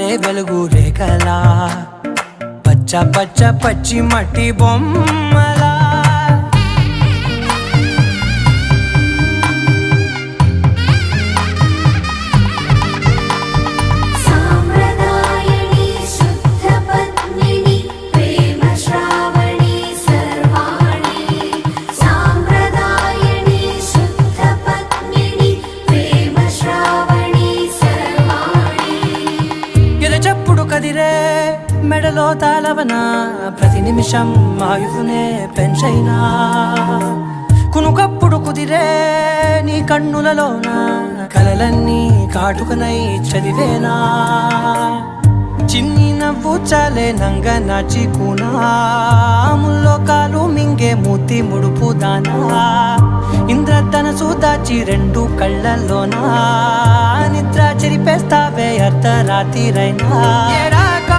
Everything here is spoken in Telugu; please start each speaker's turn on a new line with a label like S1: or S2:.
S1: జారే వెలుగు రేఖలా పచ్చ పచ్చ పచ్చి మట్టి బొమ్మలా కదిరే మెడలో తాళవన ప్రతి నిమిషం ఆయుధునే పెంచైనా కునుకప్పుడు కుదిరే నీ కన్నులలోన కలలన్నీ కాటుకనై చదివేనా చిన్ని నవ్వు చాలే నంగ నాచి కూనాముల్లో కాలు మింగే మూతి ముడుపు దానా ఇంద్రధనసు దాచి రెండు కళ్ళల్లోనా నిద్ర చెరిపేస్తావే అర్ధరాత్రిరైనా